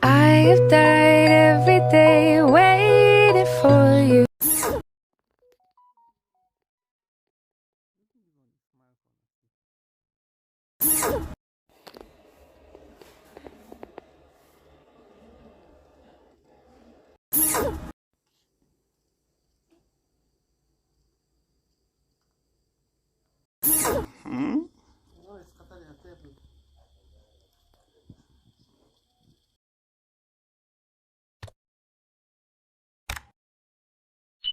I have died every day waiting for you. Hmm? No, jest katania, ty.